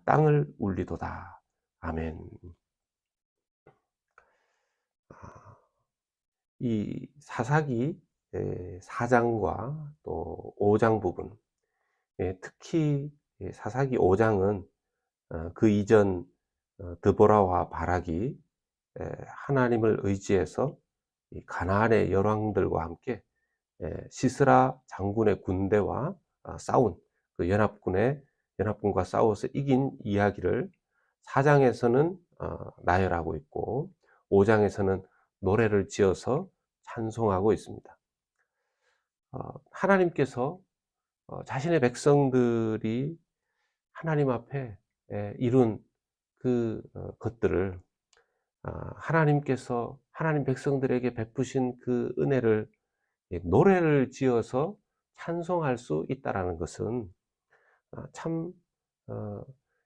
땅을 울리도다. 아멘. 아, 이 사사기 4장과 또 5장 부분, 특히 사사기 5장은 그 이전 드보라와 바락이 하나님을 의지해서 이 가나안의 열왕들과 함께 시스라 장군의 군대와 싸운 그 연합군과 싸워서 이긴 이야기를 4장에서는 나열하고 있고 5장에서는 노래를 지어서 찬송하고 있습니다. 하나님께서 자신의 백성들이 하나님 앞에 이룬 그 것들을, 하나님께서 하나님 백성들에게 베푸신 그 은혜를 노래를 지어서 찬송할 수 있다라는 것은 참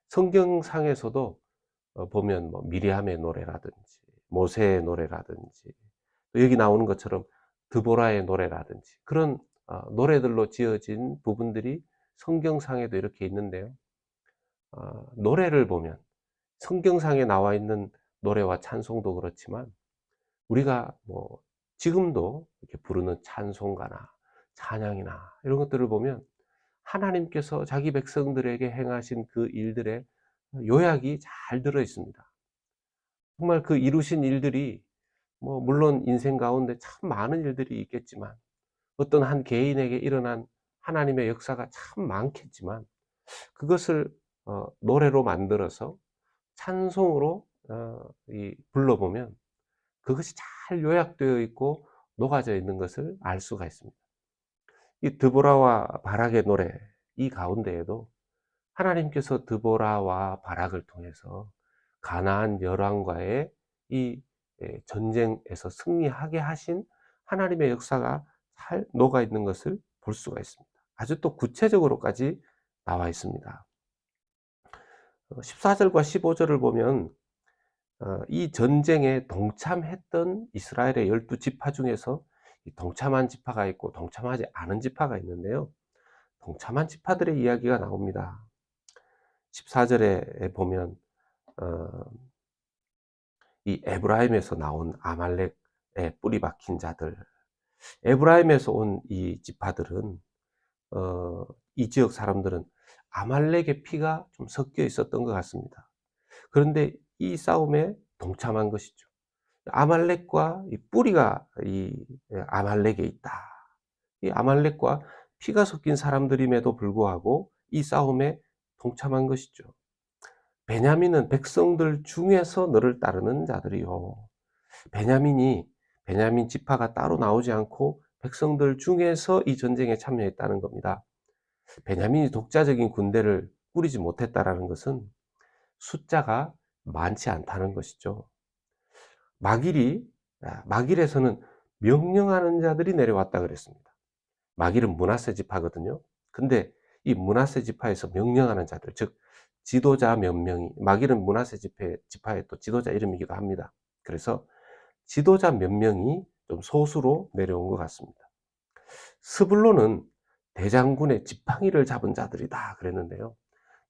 성경상에서도 보면 뭐 미리암의 노래라든지 모세의 노래라든지 또 여기 나오는 것처럼 드보라의 노래라든지 그런 노래들로 지어진 부분들이 성경상에도 이렇게 있는데요. 노래를 보면 성경상에 나와 있는 노래와 찬송도 그렇지만 우리가 뭐 지금도 이렇게 부르는 찬송가나 찬양이나 이런 것들을 보면 하나님께서 자기 백성들에게 행하신 그 일들의 요약이 잘 들어 있습니다. 정말 그 이루신 일들이 뭐 물론 인생 가운데 참 많은 일들이 있겠지만 어떤 한 개인에게 일어난 하나님의 역사가 참 많겠지만 그것을 노래로 만들어서 찬송으로 불러보면 그것이 잘 요약되어 있고 녹아져 있는 것을 알 수가 있습니다. 이 드보라와 바락의 노래 이 가운데에도 하나님께서 드보라와 바락을 통해서 가나안 열왕과의 이 전쟁에서 승리하게 하신 하나님의 역사가 잘 녹아 있는 것을 볼 수가 있습니다. 아주 또 구체적으로까지 나와 있습니다. 14절과 15절을 보면 이 전쟁에 동참했던 이스라엘의 12지파 중에서 동참한 지파가 있고 동참하지 않은 지파가 있는데요. 동참한 지파들의 이야기가 나옵니다. 14절에 보면 이 에브라임에서 나온 아말렉의 뿌리 박힌 자들, 에브라임에서 온 이 지파들은 이 지역 사람들은 아말렉의 피가 좀 섞여 있었던 것 같습니다. 그런데 이 싸움에 동참한 것이죠. 아말렉과 이 뿌리가 이 아말렉에 있다. 이 아말렉과 피가 섞인 사람들임에도 불구하고 이 싸움에 동참한 것이죠. 베냐민은 백성들 중에서 너를 따르는 자들이요. 베냐민 지파가 따로 나오지 않고 백성들 중에서 이 전쟁에 참여했다는 겁니다. 베냐민이 독자적인 군대를 꾸리지 못했다라는 것은 숫자가 많지 않다는 것이죠. 마길에서는 명령하는 자들이 내려왔다 그랬습니다. 마길은 므낫세 지파거든요. 근데 이 므낫세 지파에서 명령하는 자들, 즉 지도자 몇 명이, 마길은 므낫세 지파의 또 지도자 이름이기도 합니다. 그래서 지도자 몇 명이 좀 소수로 내려온 것 같습니다. 스불론은 대장군의 지팡이를 잡은 자들이다 그랬는데요.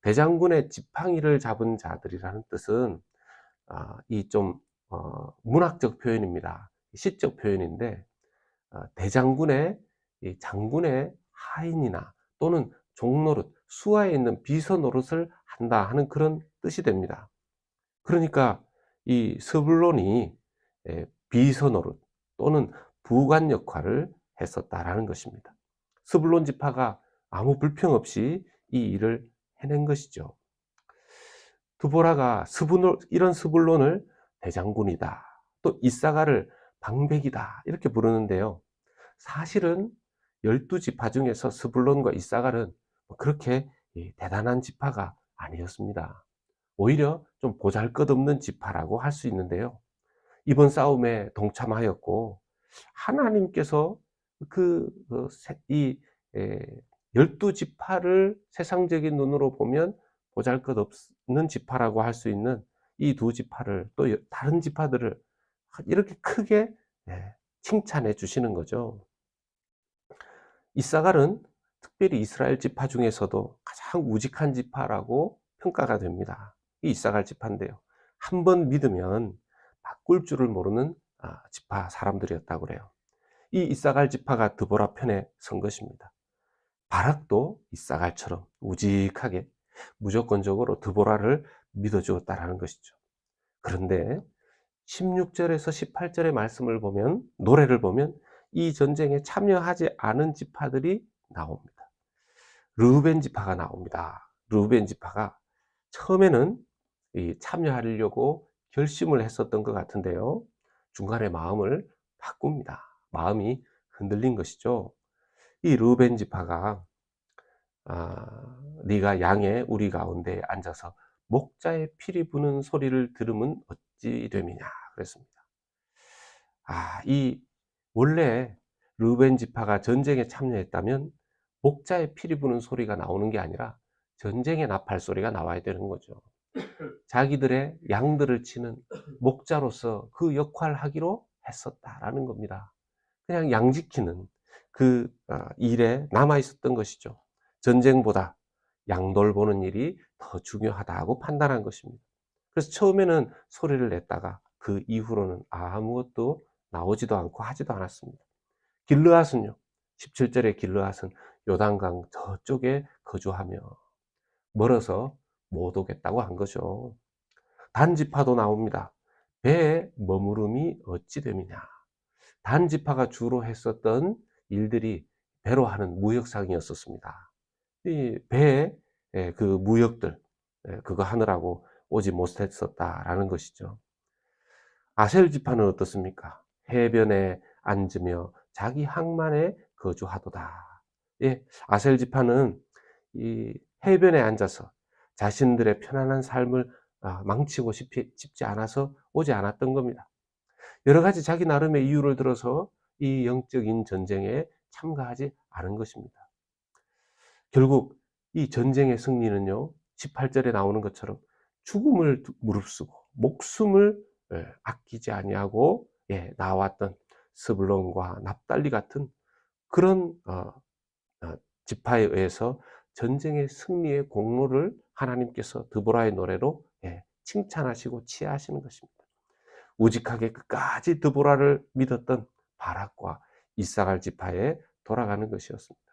대장군의 지팡이를 잡은 자들이라는 뜻은 이 좀 문학적 표현입니다. 시적 표현인데 대장군의 이 장군의 하인이나 또는 종노릇, 수하에 있는 비서 노릇을 한다 하는 그런 뜻이 됩니다. 그러니까 이 스불론이 비서 노릇 또는 부관 역할을 했었다라는 것입니다. 스불론 지파가 아무 불평 없이 이 일을 해낸 것이죠. 드보라가 이런 스불론을 대장군이다, 또 이사가를 방백이다 이렇게 부르는데요. 사실은 12지파 중에서 스불론과 이사갈은 그렇게 대단한 지파가 아니었습니다. 오히려 좀 보잘것없는 지파라고 할 수 있는데요. 이번 싸움에 동참하였고 하나님께서 이 12지파를 세상적인 눈으로 보면 보잘것없는 지파라고 할 수 있는 이 두 지파를, 또 다른 지파들을 이렇게 크게 칭찬해 주시는 거죠. 이사갈은 특별히 이스라엘 지파 중에서도 가장 우직한 지파라고 평가가 됩니다. 이 이사갈 지파인데요. 한 번 믿으면 바꿀 줄을 모르는 지파 사람들이었다고 그래요. 이 이사갈 지파가 드보라 편에 선 것입니다. 바락도 이사갈처럼 우직하게 무조건적으로 드보라를 믿어주었다라는 것이죠. 그런데 16절에서 18절의 말씀을 보면, 노래를 보면 이 전쟁에 참여하지 않은 지파들이 나옵니다. 르우벤 지파가 나옵니다. 르우벤 지파가 처음에는 참여하려고 결심을 했었던 것 같은데요. 중간에 마음을 바꿉니다. 마음이 흔들린 것이죠. 이 르우벤 지파가 네가 양의 우리 가운데 앉아서 목자의 피리 부는 소리를 들으면 어찌 됨이냐 그랬습니다. 이 원래 르우벤 지파가 전쟁에 참여했다면 목자의 피리 부는 소리가 나오는 게 아니라 전쟁의 나팔 소리가 나와야 되는 거죠. 자기들의 양들을 치는 목자로서 그 역할을 하기로 했었다라는 겁니다. 그냥 양 지키는 그 일에 남아 있었던 것이죠. 전쟁보다 양돌 보는 일이 더 중요하다고 판단한 것입니다. 그래서 처음에는 소리를 냈다가 그 이후로는 아무것도 나오지도 않고 하지도 않았습니다. 길르앗은요, 17절에 길르앗은 요단강 저쪽에 거주하며 멀어서 못 오겠다고 한 거죠. 단 지파도 나옵니다. 배에 머무름이 어찌 됨이냐. 단 지파가 주로 했었던 일들이 배로 하는 무역상이었었습니다. 이 배에 그 무역들 그거 하느라고 오지 못했었다라는 것이죠. 아셀 지파는 어떻습니까? 해변에 앉으며 자기 항만에 거주하도다. 예, 아셀 지파는 이 해변에 앉아서 자신들의 편안한 삶을 망치고 싶지 않아서 오지 않았던 겁니다. 여러 가지 자기 나름의 이유를 들어서 이 영적인 전쟁에 참가하지 않은 것입니다. 결국 이 전쟁의 승리는요, 18절에 나오는 것처럼 죽음을 무릅쓰고 목숨을 아끼지 아니하고 나왔던 스불론과 납달리 같은 그런 지파에 의해서 전쟁의 승리의 공로를 하나님께서 드보라의 노래로 칭찬하시고 치하하시는 것입니다. 우직하게 끝까지 드보라를 믿었던 바락과 이사갈 지파에 돌아가는 것이었습니다.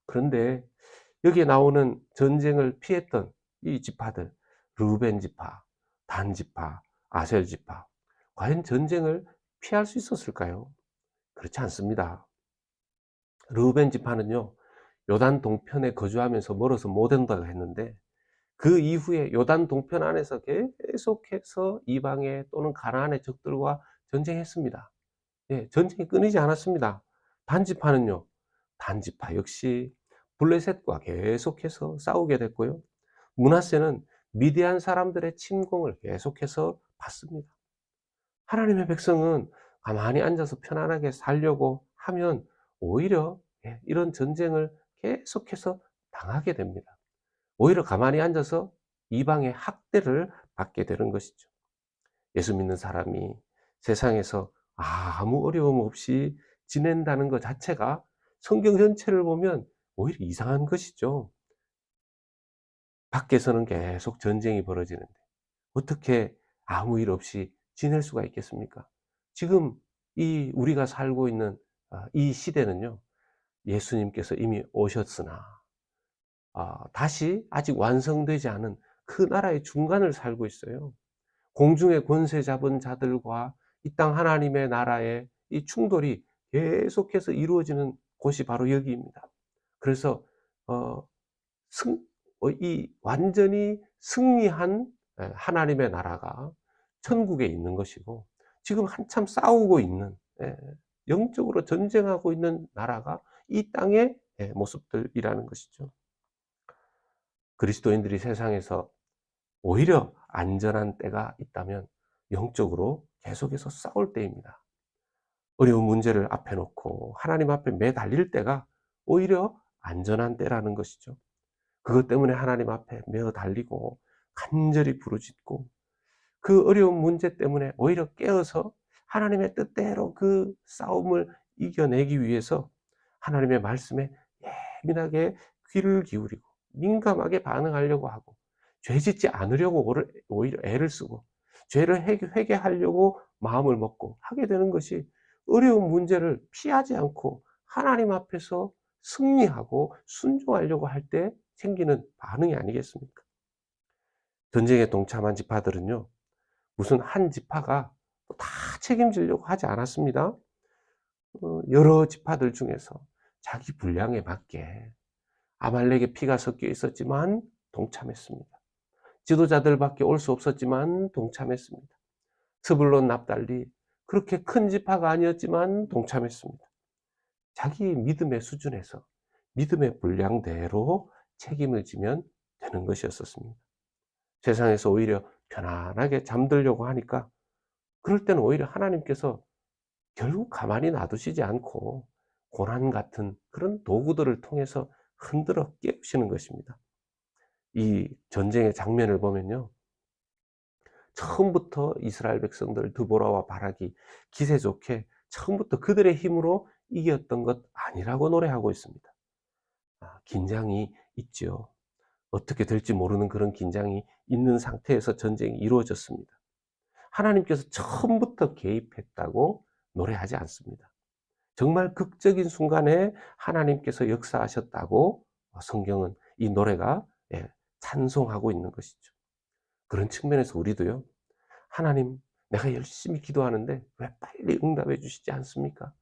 그런데 여기에 나오는 전쟁을 피했던 이 지파들, 르우벤 지파, 단 지파, 아셀 지파, 과연 전쟁을 피할 수 있었을까요? 그렇지 않습니다. 르우벤 지파는요, 요단 동편에 거주하면서 멀어서 못 온다고 했는데 그 이후에 요단 동편 안에서 계속해서 이방의 또는 가나안의 적들과 전쟁했습니다. 전쟁이 끊이지 않았습니다. 단지파는요, 단지파 역시 블레셋과 계속해서 싸우게 됐고요. 므낫세는 미디안 사람들의 침공을 계속해서 받습니다. 하나님의 백성은 가만히 앉아서 편안하게 살려고 하면 오히려 이런 전쟁을 계속해서 당하게 됩니다. 오히려 가만히 앉아서 이방의 학대를 받게 되는 것이죠. 예수 믿는 사람이 세상에서 아무 어려움 없이 지낸다는 것 자체가 성경 전체를 보면 오히려 이상한 것이죠. 밖에서는 계속 전쟁이 벌어지는데 어떻게 아무 일 없이 지낼 수가 있겠습니까? 지금 우리가 살고 있는 이 시대는요, 예수님께서 이미 오셨으나 다시 아직 완성되지 않은 그 나라의 중간을 살고 있어요. 공중의 권세 잡은 자들과 이 땅 하나님의 나라의 이 충돌이 계속해서 이루어지는 곳이 바로 여기입니다. 그래서 이 완전히 승리한 하나님의 나라가 천국에 있는 것이고, 지금 한참 싸우고 있는, 영적으로 전쟁하고 있는 나라가 이 땅의 모습들이라는 것이죠. 그리스도인들이 세상에서 오히려 안전한 때가 있다면 영적으로 계속해서 싸울 때입니다. 어려운 문제를 앞에 놓고 하나님 앞에 매달릴 때가 오히려 안전한 때라는 것이죠. 그것 때문에 하나님 앞에 매달리고 간절히 부르짖고 그 어려운 문제 때문에 오히려 깨어서 하나님의 뜻대로 그 싸움을 이겨내기 위해서 하나님의 말씀에 예민하게 귀를 기울이고 민감하게 반응하려고 하고 죄 짓지 않으려고 오히려 애를 쓰고 죄를 회개하려고 마음을 먹고 하게 되는 것이 어려운 문제를 피하지 않고 하나님 앞에서 승리하고 순종하려고 할 때 생기는 반응이 아니겠습니까? 전쟁에 동참한 지파들은요, 무슨 한 지파가 다 책임지려고 하지 않았습니다. 여러 지파들 중에서 자기 분량에 맞게 아말렉의 피가 섞여 있었지만 동참했습니다. 지도자들밖에 올 수 없었지만 동참했습니다. 스불론, 납달리, 그렇게 큰 지파가 아니었지만 동참했습니다. 자기 믿음의 수준에서 믿음의 분량대로 책임을 지면 되는 것이었습니다. 세상에서 오히려 편안하게 잠들려고 하니까 그럴 때는 오히려 하나님께서 결국 가만히 놔두시지 않고 고난 같은 그런 도구들을 통해서 흔들어 깨우시는 것입니다. 이 전쟁의 장면을 보면요, 처음부터 이스라엘 백성들 드보라와 바락이 기세 좋게 처음부터 그들의 힘으로 이겼던 것 아니라고 노래하고 있습니다. 긴장이 있죠. 어떻게 될지 모르는 그런 긴장이 있는 상태에서 전쟁이 이루어졌습니다. 하나님께서 처음부터 개입했다고 노래하지 않습니다. 정말 극적인 순간에 하나님께서 역사하셨다고 성경은 이 노래가 찬송하고 있는 것이죠. 그런 측면에서 우리도요, 하나님, 내가 열심히 기도하는데 왜 빨리 응답해 주시지 않습니까?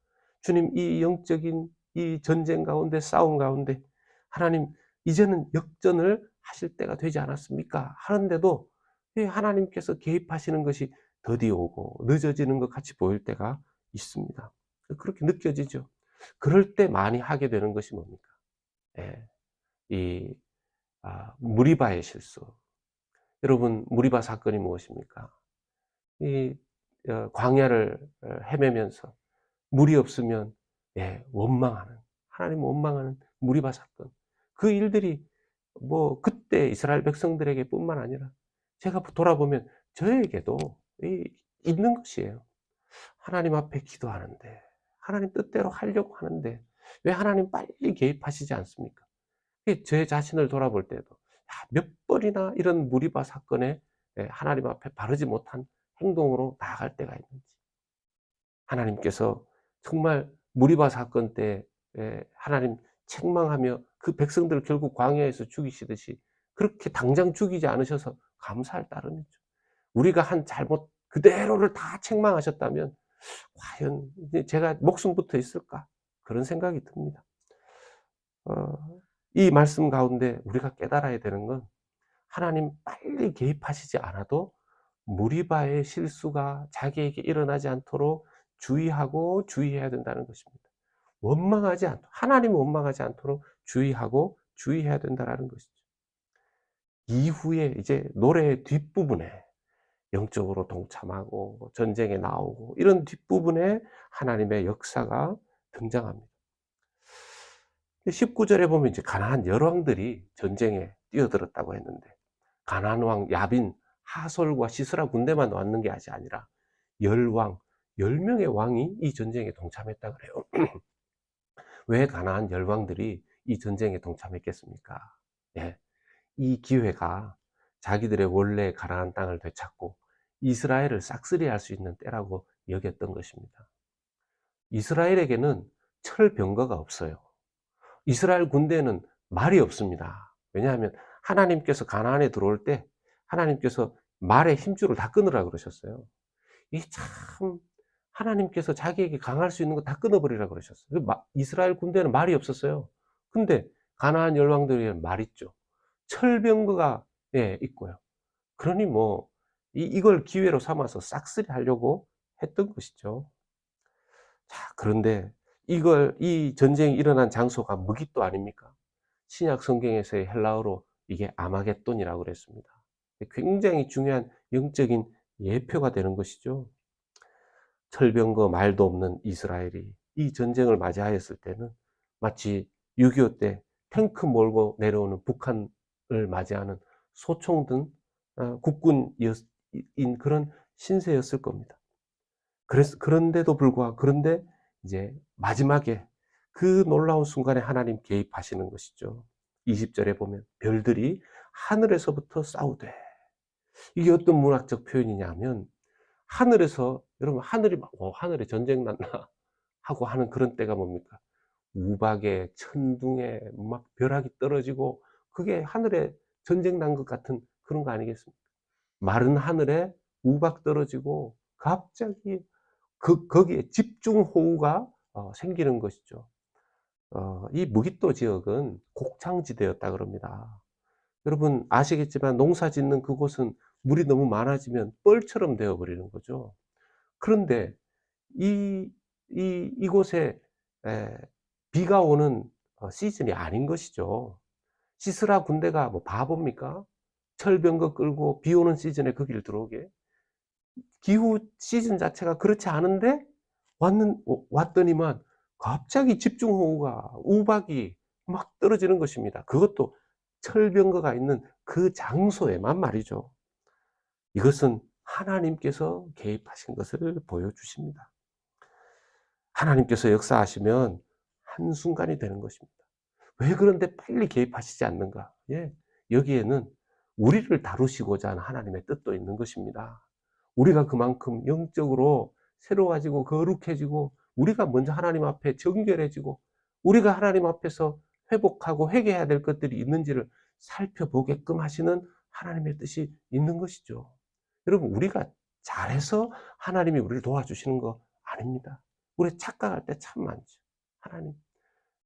주님, 이 영적인 이 전쟁 가운데, 싸움 가운데 하나님, 이제는 역전을 하실 때가 되지 않았습니까? 하는데도 하나님께서 개입하시는 것이 더디 오고 늦어지는 것 같이 보일 때가 있습니다. 그렇게 느껴지죠. 그럴 때 많이 하게 되는 것이 뭡니까? 이 무리바의 실수. 여러분, 무리바 사건이 무엇입니까? 이 광야를 헤매면서 물이 없으면 원망하는, 하나님 원망하는 무리바 사건. 그 일들이 뭐 그때 이스라엘 백성들에게 뿐만 아니라 제가 돌아보면 저에게도 있는 것이에요. 하나님 앞에 기도하는데, 하나님 뜻대로 하려고 하는데 왜 하나님 빨리 개입하시지 않습니까? 제 자신을 돌아볼 때도 몇 번이나 이런 무리바 사건에 하나님 앞에 바르지 못한 행동으로 나아갈 때가 있는지, 하나님께서 정말 무리바 사건 때 하나님 책망하며 그 백성들을 결국 광야에서 죽이시듯이 그렇게 당장 죽이지 않으셔서 감사할 따름이죠. 우리가 한 잘못 그대로를 다 책망하셨다면 과연 제가 목숨 붙어 있을까? 그런 생각이 듭니다. 이 말씀 가운데 우리가 깨달아야 되는 건 하나님 빨리 개입하시지 않아도 무리바의 실수가 자기에게 일어나지 않도록 주의하고 주의해야 된다는 것입니다. 하나님 원망하지 않도록 주의하고 주의해야 된다는 것이죠. 이후에 이제 노래의 뒷부분에 영적으로 동참하고 전쟁에 나오고 이런 뒷부분에 하나님의 역사가 등장합니다. 19절에 보면 이제 가나안 열왕들이 전쟁에 뛰어들었다고 했는데, 가나안 왕 야빈, 하솔과 시스라 군대만 왔는 게 아니라 10명의 왕이 이 전쟁에 동참했다 그래요. 왜 가나안 열왕들이 이 전쟁에 동참했겠습니까? 이 기회가 자기들의 원래 가나안 땅을 되찾고 이스라엘을 싹쓸이할 수 있는 때라고 여겼던 것입니다. 이스라엘에게는 철병거가 없어요. 이스라엘 군대는 말이 없습니다. 왜냐하면 하나님께서 가나안에 들어올 때 하나님께서 말의 힘줄을 다 끊으라고 그러셨어요. 이게 참, 하나님께서 자기에게 강할 수 있는 거 다 끊어버리라고 그러셨어요. 이스라엘 군대는 말이 없었어요. 근데 가나안 열왕들에게는 말 있죠. 철병거가 있고요. 그러니 뭐 이걸 기회로 삼아서 싹쓸이 하려고 했던 것이죠. 자, 그런데 이 전쟁이 일어난 장소가 무깃도 아닙니까? 신약 성경에서의 헬라어로 이게 아마겟돈이라고 그랬습니다. 굉장히 중요한 영적인 예표가 되는 것이죠. 철병거 말도 없는 이스라엘이 이 전쟁을 맞이하였을 때는 마치 6.25 때 탱크 몰고 내려오는 북한을 맞이하는 소총 든 국군인 그런 신세였을 겁니다. 그런데도 불구하고, 그런데 이제 마지막에 그 놀라운 순간에 하나님 개입하시는 것이죠. 20절에 보면 별들이 하늘에서부터 싸우되. 이게 어떤 문학적 표현이냐면 하늘에서 여러분 하늘이 막 하늘에 전쟁 났나 하고 하는 그런 때가 뭡니까? 우박에 천둥에 막 벼락이 떨어지고 그게 하늘에 전쟁 난 것 같은 그런 거 아니겠습니까? 마른 하늘에 우박 떨어지고 갑자기 거기에 집중호우가 생기는 것이죠. 이 무기또 지역은 곡창지대였다 그럽니다. 여러분 아시겠지만 농사 짓는 그곳은 물이 너무 많아지면 뻘처럼 되어 버리는 거죠. 그런데 이 이곳에 에 비가 오는 시즌이 아닌 것이죠. 시스라 군대가 뭐 바보입니까? 철병거 끌고 비 오는 시즌에 거기를 들어오게? 기후 시즌 자체가 그렇지 않은데 왔더니만 갑자기 집중호우가 우박이 막 떨어지는 것입니다. 그것도 철병거가 있는 그 장소에만 말이죠. 이것은 하나님께서 개입하신 것을 보여주십니다. 하나님께서 역사하시면 한순간이 되는 것입니다. 왜 그런데 빨리 개입하시지 않는가? 예, 여기에는 우리를 다루시고자 하는 하나님의 뜻도 있는 것입니다. 우리가 그만큼 영적으로 새로워지고 거룩해지고 우리가 먼저 하나님 앞에 정결해지고 우리가 하나님 앞에서 회복하고 회개해야 될 것들이 있는지를 살펴보게끔 하시는 하나님의 뜻이 있는 것이죠. 여러분 우리가 잘해서 하나님이 우리를 도와주시는 거 아닙니다. 우리 착각할 때 참 많죠. 하나님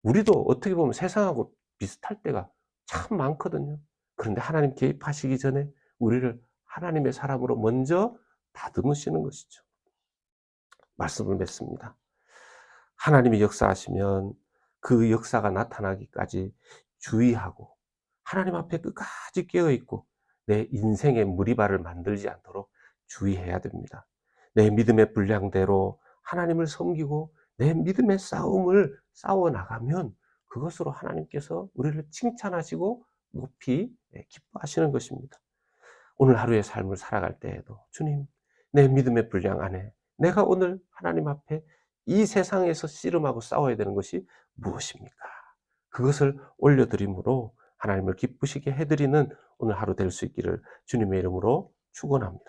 우리도 어떻게 보면 세상하고 비슷할 때가 참 많거든요. 그런데 하나님 개입하시기 전에 우리를 하나님의 사람으로 먼저 다듬으시는 것이죠. 말씀을 맺습니다. 하나님이 역사하시면 그 역사가 나타나기까지 주의하고 하나님 앞에 끝까지 깨어있고 내 인생의 무리발을 만들지 않도록 주의해야 됩니다. 내 믿음의 분량대로 하나님을 섬기고 내 믿음의 싸움을 싸워나가면 그것으로 하나님께서 우리를 칭찬하시고 높이 기뻐하시는 것입니다. 오늘 하루의 삶을 살아갈 때에도 주님, 내 믿음의 분량 안에 내가 오늘 하나님 앞에 이 세상에서 씨름하고 싸워야 되는 것이 무엇입니까? 그것을 올려드림으로 하나님을 기쁘시게 해드리는 오늘 하루 될 수 있기를 주님의 이름으로 축원합니다.